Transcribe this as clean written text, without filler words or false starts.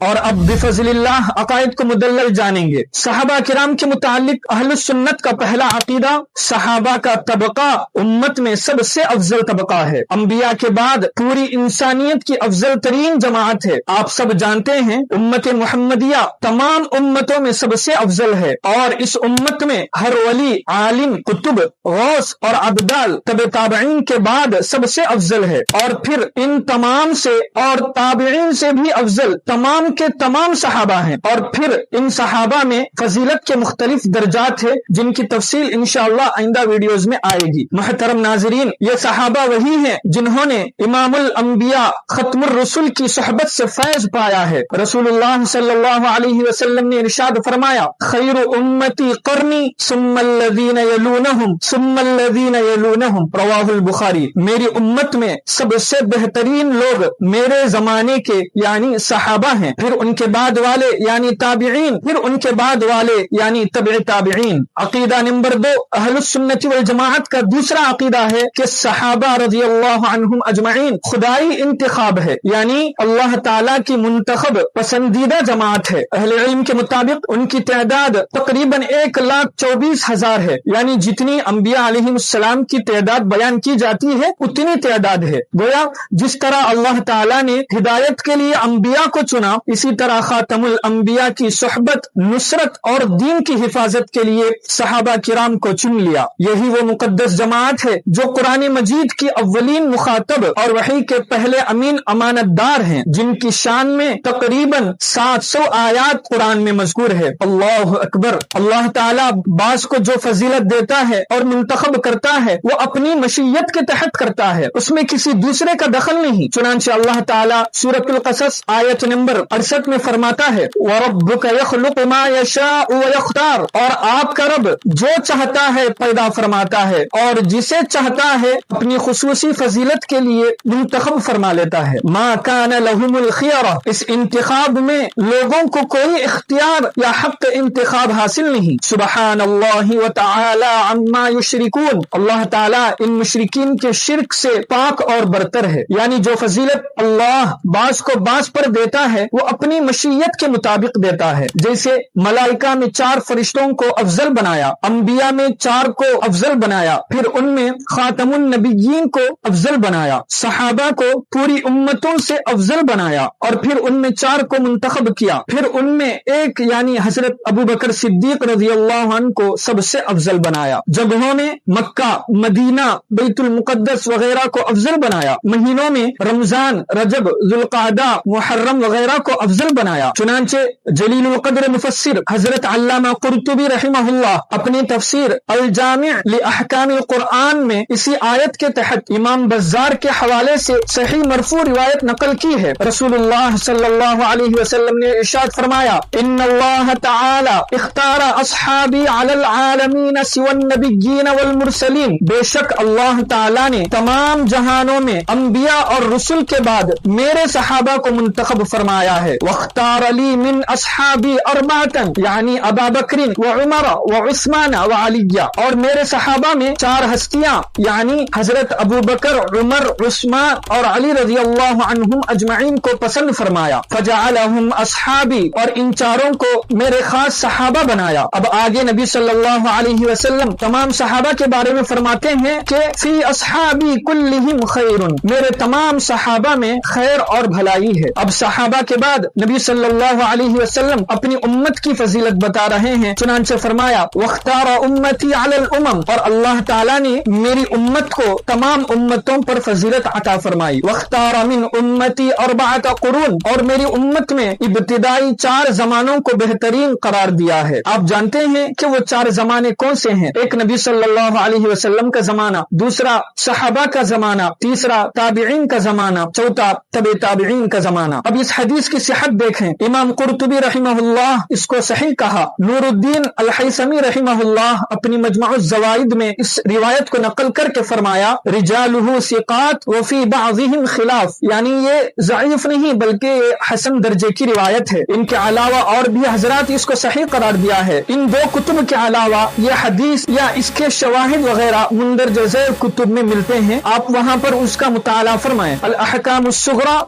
اور اب بفضل اللہ عقائد کو مدلل جانیں گے۔ صحابہ کرام کے متعلق اہل السنت کا پہلا عقیدہ، صحابہ کا طبقہ امت میں سب سے افضل طبقہ ہے، انبیاء کے بعد پوری انسانیت کی افضل ترین جماعت ہے۔ آپ سب جانتے ہیں امت محمدیہ تمام امتوں میں سب سے افضل ہے، اور اس امت میں ہر ولی، عالم، قطب، غوث اور عبدال تبع تابعین کے بعد سب سے افضل ہے، اور پھر ان تمام سے اور تابعین سے بھی افضل تمام کے تمام صحابہ ہیں، اور پھر ان صحابہ میں فضیلت کے مختلف درجات ہیں جن کی تفصیل انشاءاللہ آئندہ ویڈیوز میں آئے گی۔ محترم ناظرین، یہ صحابہ وہی ہیں جنہوں نے امام الانبیاء ختم الرسل کی صحبت سے فیض پایا ہے۔ رسول اللہ صلی اللہ علیہ وسلم نے ارشاد فرمایا، خیر امتی قرنی ثم الذین یلونہم ثم الذین یلونہم، رواہ البخاری۔ میری امت میں سب سے بہترین لوگ میرے زمانے کے یعنی صحابہ ہیں، پھر ان کے بعد والے یعنی تابعین، پھر ان کے بعد والے یعنی تبع تابعین۔ عقیدہ نمبر 2، اہل السنت والجماعت کا دوسرا عقیدہ ہے کہ صحابہ رضی اللہ عنہم اجمعین خدائی انتخاب ہے، یعنی اللہ تعالیٰ کی منتخب پسندیدہ جماعت ہے۔ اہل علم کے مطابق ان کی تعداد تقریباً 1,24,000 ہے، یعنی جتنی انبیاء علیہ السلام کی تعداد بیان کی جاتی ہے اتنی تعداد ہے۔ گویا جس طرح اللہ تعالیٰ نے ہدایت کے لیے انبیاء کو چنا، اسی طرح خاتم الانبیاء کی صحبت، نصرت اور دین کی حفاظت کے لیے صحابہ کرام کو چن لیا۔ یہی وہ مقدس جماعت ہے جو قرآن مجید کی اولین مخاطب اور وحی کے پہلے امین امانت دار ہیں، جن کی شان میں تقریباً 700 آیات قرآن میں مذکور ہے۔ اللہ اکبر۔ اللہ تعالیٰ بعض کو جو فضیلت دیتا ہے اور منتخب کرتا ہے وہ اپنی مشیت کے تحت کرتا ہے، اس میں کسی دوسرے کا دخل نہیں۔ چنانچہ اللہ تعالیٰ سورۃ القصص آیت نمبر 68 میں فرماتا ہے، وَرَبُّكَ يَخْلُقُ مَا يَشَاءُ وَيَخْتَارُ، اور آپ کا رب جو چاہتا ہے پیدا فرماتا ہے اور جسے چاہتا ہے اپنی خصوصی فضیلت کے لیے منتخب فرما لیتا ہے۔ مَا كَانَ لَهُمُ الْخِيَرَةُ، اس انتخاب میں لوگوں کو کوئی اختیار یا حق انتخاب حاصل نہیں۔ سبحان اللہ وتعالی عما یشرکون، اللہ تعالیٰ ان مشرکین کے شرک سے پاک اور برتر ہے، یعنی جو فضیلت اللہ بعض کو بعض پر دیتا ہے وہ اپنی مشیت کے مطابق دیتا ہے۔ جیسے ملائکہ میں 4 فرشتوں کو افضل بنایا، انبیاء میں 4 کو افضل بنایا، پھر ان میں خاتم النبیین کو افضل بنایا، صحابہ کو پوری امتوں سے افضل بنایا، اور پھر ان میں 4 کو منتخب کیا، پھر ان میں ایک یعنی حضرت ابوبکر صدیق رضی اللہ عنہ کو سب سے افضل بنایا۔ جگہوں میں مکہ، مدینہ، بیت المقدس وغیرہ کو افضل بنایا، مہینوں میں رمضان، رجب، ذوالقعدہ، محرم وغیرہ کو افضل بنایا۔ چنانچہ جلیل القدر مفسر حضرت علامہ قرطبی رحمہ اللہ اپنی تفسیر الجامع لاحکام القرآن میں اسی آیت کے تحت امام بزار کے حوالے سے صحیح مرفوع روایت نقل کی ہے۔ رسول اللہ صلی اللہ علیہ وسلم نے ارشاد فرمایا، ان اللہ تعالی اختار اصحابی علی العالمین سوى النبیین والمرسلین، بے شک اللہ تعالی نے تمام جہانوں میں انبیاء اور رسل کے بعد میرے صحابہ کو منتخب فرمایا ہے۔ واختار لی من اصحابی اربعۃ، یعنی ابا بکر وعمر وعثمان وعلی، اور میرے صحابہ میں 4 ہستیاں یعنی حضرت ابو بکر، عمر، عثمان اور علی رضی اللہ عنہم اجمعین کو پسند فرمایا۔ فجعلہم اصحابی، اور ان 4 کو میرے خاص صحابہ بنایا۔ اب آگے نبی صلی اللہ علیہ وسلم تمام صحابہ کے بارے میں فرماتے ہیں کہ فی اصحابی کلہم خیر، میرے تمام صحابہ میں خیر اور بھلائی ہے۔ اب صحابہ کے بعد نبی صلی اللہ علیہ وسلم اپنی امت کی فضیلت بتا رہے ہیں، چنانچہ فرمایا، واختار امتی علی الامم، اور اللہ تعالیٰ نے میری امت کو تمام امتوں پر فضیلت عطا فرمائی۔ واختار من امتی 4 قرون، اور میری امت میں ابتدائی 4 زمانوں کو بہترین قرار دیا ہے۔ آپ جانتے ہیں کہ وہ 4 زمانے کون سے ہیں؟ ایک نبی صلی اللہ علیہ وسلم کا زمانہ، دوسرا صحابہ کا زمانہ، تیسرا تابعین کا زمانہ، چوتھا تبع تابعین کا زمانہ۔ اب اس حدیث کی صحت دیکھیں، امام قرطبی رحمہ اللہ اس کو صحیح کہا، نور الدین الحیثمی رحمہ اللہ اپنی مجمع الزوائد میں اس روایت کو نقل کر کے فرمایا، رجالہ ثقات وفی بعضهم خلاف، یعنی یہ ضعیف نہیں بلکہ یہ حسن درجے کی روایت ہے۔ ان کے علاوہ اور بھی حضرات اس کو صحیح قرار دیا ہے۔ ان 2 کتب کے علاوہ یہ حدیث یا اس کے شواہد وغیرہ مندرجہ ذیل کتب میں ملتے ہیں، آپ وہاں پر اس کا مطالعہ فرمائیں۔ الاحکام الصغری،